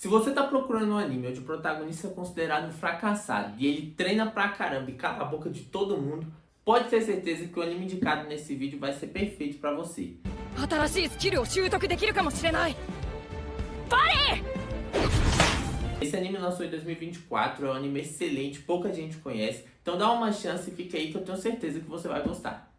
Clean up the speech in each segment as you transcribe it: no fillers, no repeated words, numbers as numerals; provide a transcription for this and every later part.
Se você tá procurando um anime onde o protagonista é considerado um fracassado e ele treina pra caramba e cala a boca de todo mundo, pode ter certeza que o anime indicado nesse vídeo vai ser perfeito pra você. Esse anime lançou em 2024, é um anime excelente, pouca gente conhece, então dá uma chance e fica aí que eu tenho certeza que você vai gostar.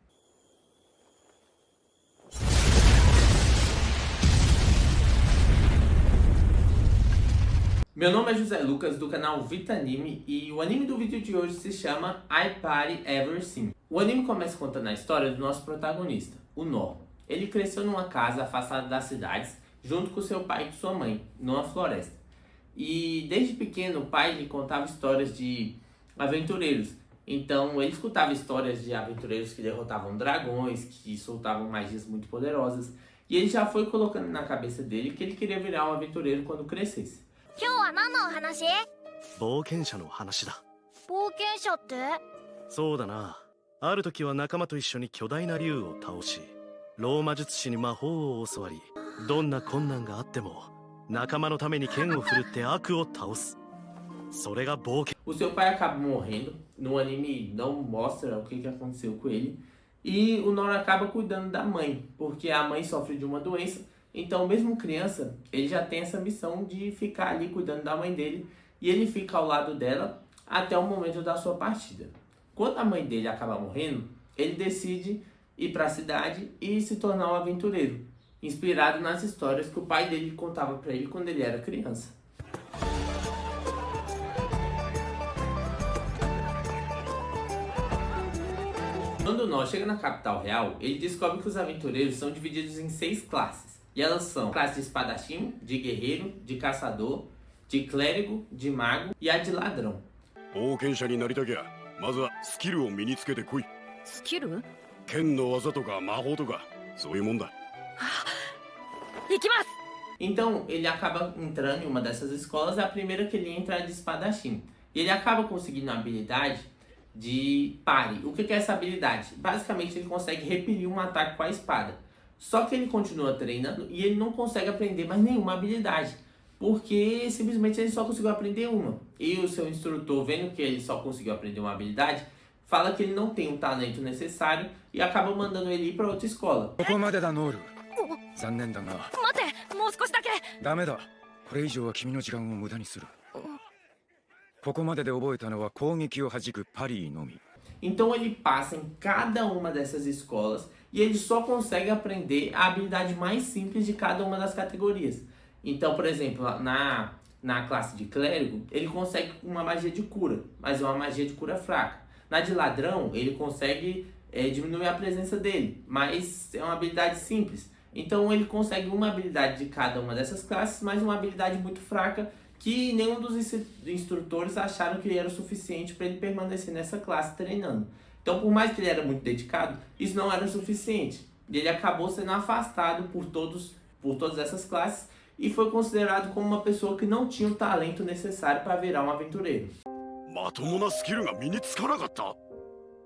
Meu nome é José Lucas, do canal Vitanime, e o anime do vídeo de hoje se chama I Party Ever Sim. O anime começa contando a história do nosso protagonista, o Nor. Ele cresceu numa casa afastada das cidades, junto com seu pai e sua mãe, numa floresta. E desde pequeno o pai lhe contava histórias de aventureiros. Então ele escutava histórias de aventureiros que derrotavam dragões, que soltavam magias muito poderosas. E ele já foi colocando na cabeça dele que ele queria virar um aventureiro quando crescesse. 今日は何のお話？冒険者の話だ。冒険者って？そうだな。ある時は仲間と一緒に巨大な竜を倒し、ローマ術師に魔法を教わり、どんな困難があっても仲間のために剣を振るって悪を倒す。それが冒険。 O seu pai acaba morrendo, no anime não mostra o que aconteceu com ele, e o Nor acaba cuidando da mãe, porque a mãe sofre de uma doença. Então, mesmo criança, ele já tem essa missão de ficar ali cuidando da mãe dele, e ele fica ao lado dela até o momento da sua partida. Quando a mãe dele acaba morrendo, ele decide ir para a cidade e se tornar um aventureiro, inspirado nas histórias que o pai dele contava para ele quando ele era criança. Quando o Nor chega na capital real, ele descobre que os aventureiros são divididos em 6 classes. E elas são a classe de espadachim, de guerreiro, de caçador, de clérigo, de mago e a de ladrão. 冒険者になりたきゃまずはスキルを身につけてこい。スキル？剣の技とか魔法とかそういうもんだ。行きます。 Então ele acaba entrando em uma dessas escolas, a primeira que ele entra é a de espadachim. E ele acaba conseguindo a habilidade de pare. O que é essa habilidade? Basicamente ele consegue repelir um ataque com a espada. Só que ele continua treinando e ele não consegue aprender mais nenhuma habilidade, porque simplesmente ele só conseguiu aprender uma. E o seu instrutor, vendo que ele só conseguiu aprender uma habilidade, fala que ele não tem o talento necessário e acaba mandando ele ir para outra escola. ここまでだノール。残念だが。待って、もう少しだけ。ダメだ。これ以上は君の時間を無駄にする。ここまでで覚えたのは攻撃を弾くパリーのみ。 Então ele passa em cada uma dessas escolas e ele só consegue aprender a habilidade mais simples de cada uma das categorias. Então, por exemplo, na classe de clérigo, ele consegue uma magia de cura, mas é uma magia de cura fraca. Na de ladrão, ele consegue diminuir a presença dele, mas é uma habilidade simples. Então ele consegue uma habilidade de cada uma dessas classes, mas uma habilidade muito fraca que nenhum dos instrutores acharam que era o suficiente para ele permanecer nessa classe treinando. Então, por mais que ele era muito dedicado, isso não era o suficiente. Ele acabou sendo afastado por todas essas classes e foi considerado como uma pessoa que não tinha o talento necessário para virar um aventureiro. まともなスキルが身につかなかった。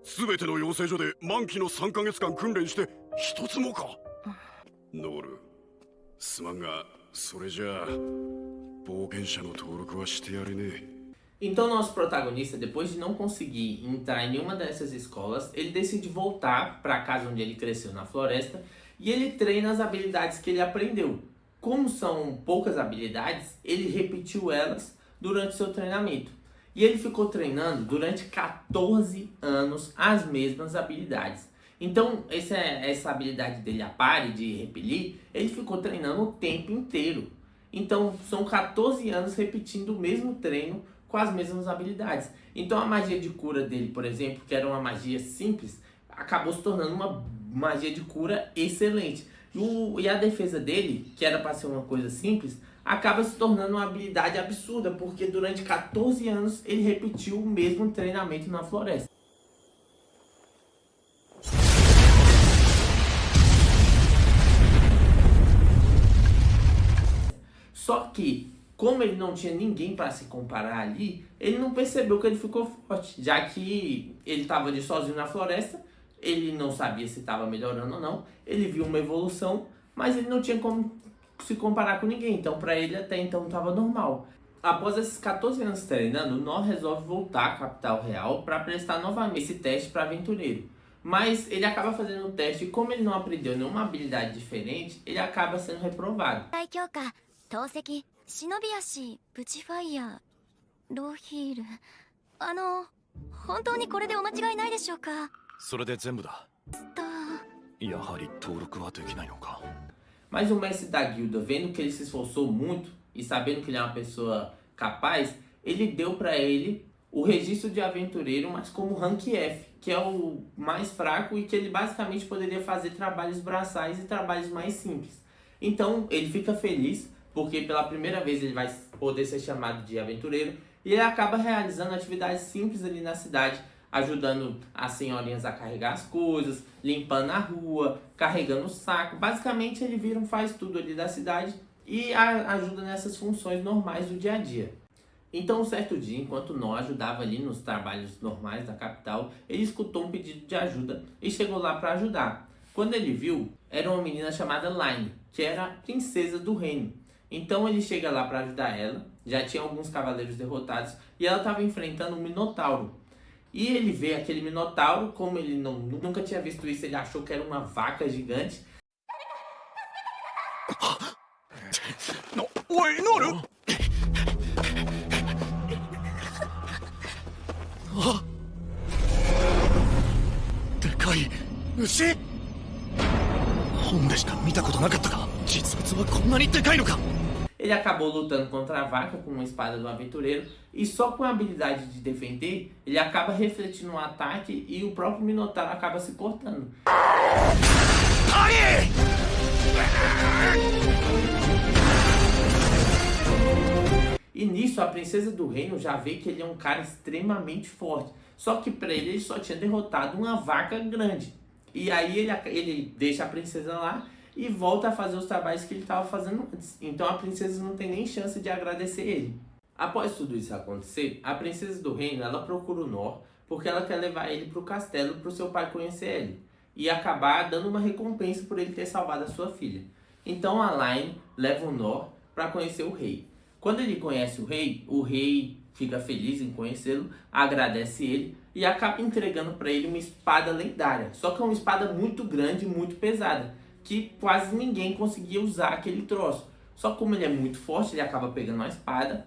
全ての養成所で満期の3ヶ月間訓練して一つもか。ノール、すまんがそれじゃあ冒険者の登録はしてやれねえ。 Então nosso protagonista, depois de não conseguir entrar em nenhuma dessas escolas, ele decide voltar para a casa onde ele cresceu na floresta e ele treina as habilidades que ele aprendeu. Como são poucas habilidades, ele repetiu elas durante seu treinamento. E ele ficou treinando durante 14 anos as mesmas habilidades. Então essa habilidade dele, a pare, de repelir, ele ficou treinando o tempo inteiro. Então são 14 anos repetindo o mesmo treino com as mesmas habilidades. Então a magia de cura dele, por exemplo, que era uma magia simples, acabou se tornando uma magia de cura excelente. E a defesa dele, que era para ser uma coisa simples, acaba se tornando uma habilidade absurda, porque durante 14 anos ele repetiu o mesmo treinamento na floresta. Só que, como ele não tinha ninguém para se comparar ali, ele não percebeu que ele ficou forte, já que ele estava ali sozinho na floresta, ele não sabia se estava melhorando ou não, ele viu uma evolução, mas ele não tinha como se comparar com ninguém. Então pra ele até então tava normal. Após esses 14 anos treinando, o Nor resolve voltar à capital real para prestar novamente esse teste para aventureiro. Mas ele acaba fazendo o teste e como ele não aprendeu nenhuma habilidade diferente, ele acaba sendo reprovado. 大強化透析忍び足プチファイヤーローヒール本当にこれでお間違いないでしょうかそれで全部だとやはり登録はできないのか Mas o mestre da guilda, vendo que ele se esforçou muito e sabendo que ele é uma pessoa capaz, ele deu para ele o registro de aventureiro, mas como rank F, que é o mais fraco e que ele basicamente poderia fazer trabalhos braçais e trabalhos mais simples. Então ele fica feliz porque pela primeira vez ele vai poder ser chamado de aventureiro e ele acaba realizando atividades simples ali na cidade, ajudando as senhorinhas a carregar as coisas, limpando a rua, carregando o saco. Basicamente ele vira um faz-tudo ali da cidade e ajuda nessas funções normais do dia a dia. Então, um certo dia, enquanto Nor ajudava ali nos trabalhos normais da capital, ele escutou um pedido de ajuda e chegou lá para ajudar. Quando ele viu, era uma menina chamada Line, que era a princesa do reino. Então ele chega lá para ajudar ela, já tinha alguns cavaleiros derrotados e ela estava enfrentando um minotauro. E ele vê aquele minotauro, como ele nunca tinha visto isso, ele achou que era uma vaca gigante. おいノールあでかい牛本でしか見たことなかったが実物はこんなにでかいのか Ele acabou lutando contra a vaca com uma espada do aventureiro e só com a habilidade de defender, ele acaba refletindo um ataque e o próprio minotauro acaba se cortando. E nisso a princesa do reino já vê que ele é um cara extremamente forte. Só que para ele só tinha derrotado uma vaca grande. E aí ele deixa a princesa lá e volta a fazer os trabalhos que ele estava fazendo antes. Então a princesa não tem nem chance de agradecer ele. Após tudo isso acontecer, a princesa do reino ela procura o Nor porque ela quer levar ele para o castelo para o seu pai conhecer ele e acabar dando uma recompensa por ele ter salvado a sua filha. Então a Line leva o Nor para conhecer o rei. Quando ele conhece o rei fica feliz em conhecê-lo, agradece ele e acaba entregando para ele uma espada lendária. Só que é uma espada muito grande e muito pesada, que quase ninguém conseguia usar aquele troço. Só que como ele é muito forte, ele acaba pegando a espada.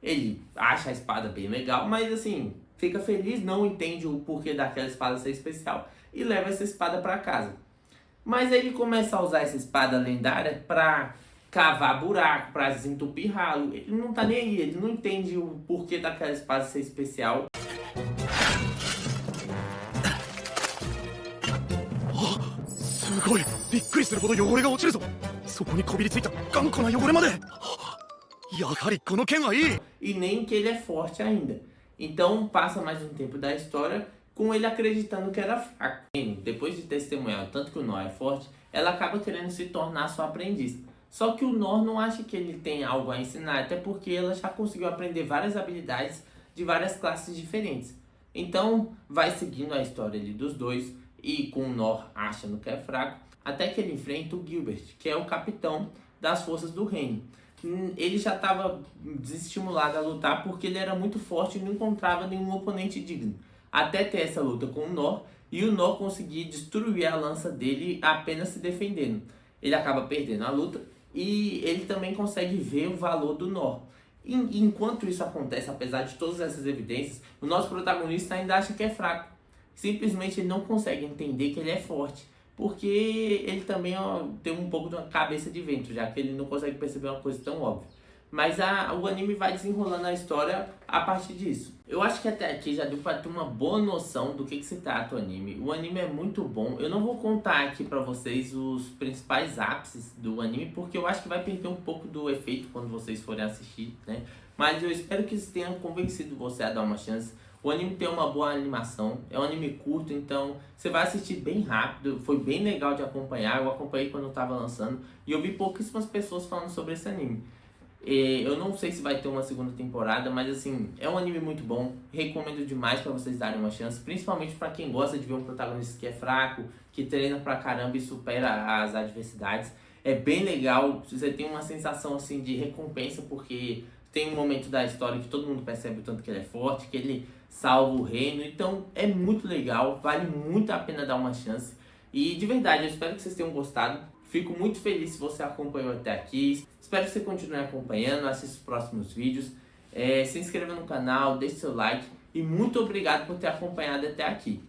Ele acha a espada bem legal, mas assim, fica feliz, não entende o porquê daquela espada ser especial e leva essa espada para casa. Mas aí ele começa a usar essa espada lendária para cavar buraco, para desentupir ralo. Ele não tá nem aí, ele não entende o porquê daquela espada ser especial. E nem que ele é forte ainda. Então passa mais um tempo da história com ele acreditando que era fraco. Depois de testemunhar o tanto que o Nor é forte, ela acaba querendo se tornar sua aprendiz. Só que o Nor não acha que ele tem algo a ensinar, até porque ela já conseguiu aprender várias habilidades de várias classes diferentes. Então vai seguindo a história ali dos dois e com o Nor achando que é fraco, até que ele enfrenta o Gilbert, que é o capitão das forças do reino. Ele já estava desestimulado a lutar porque ele era muito forte e não encontrava nenhum oponente digno. Até ter essa luta com o Nor e o Nor conseguir destruir a lança dele apenas se defendendo. Ele acaba perdendo a luta e ele também consegue ver o valor do Nor. Enquanto isso acontece, apesar de todas essas evidências, o nosso protagonista ainda acha que é fraco. Simplesmente ele não consegue entender que ele é forte, porque ele também tem um pouco de uma cabeça de vento, já que ele não consegue perceber uma coisa tão óbvia. Mas o anime vai desenrolando a história a partir disso. Eu acho que até aqui já deu pra ter uma boa noção do que se trata o anime. O anime é muito bom. Eu não vou contar aqui pra vocês os principais ápices do anime, porque eu acho que vai perder um pouco do efeito quando vocês forem assistir, né? Mas eu espero que isso tenha convencido você a dar uma chance. O anime tem uma boa animação, é um anime curto, então você vai assistir bem rápido. Foi bem legal de acompanhar, eu acompanhei quando estava lançando e eu vi pouquíssimas pessoas falando sobre esse anime. Eu não sei se vai ter uma segunda temporada, mas assim, é um anime muito bom. Recomendo demais pra vocês darem uma chance, principalmente pra quem gosta de ver um protagonista que é fraco, que treina pra caramba e supera as adversidades. É bem legal, você tem uma sensação assim de recompensa, porque tem um momento da história que todo mundo percebe o tanto que ele é forte, que ele salva o reino. Então é muito legal, vale muito a pena dar uma chance. E de verdade, eu espero que vocês tenham gostado. Fico muito feliz se você acompanhou até aqui. Espero que você continue acompanhando, assista os próximos vídeos. Se inscreva no canal, deixe seu like. E muito obrigado por ter acompanhado até aqui.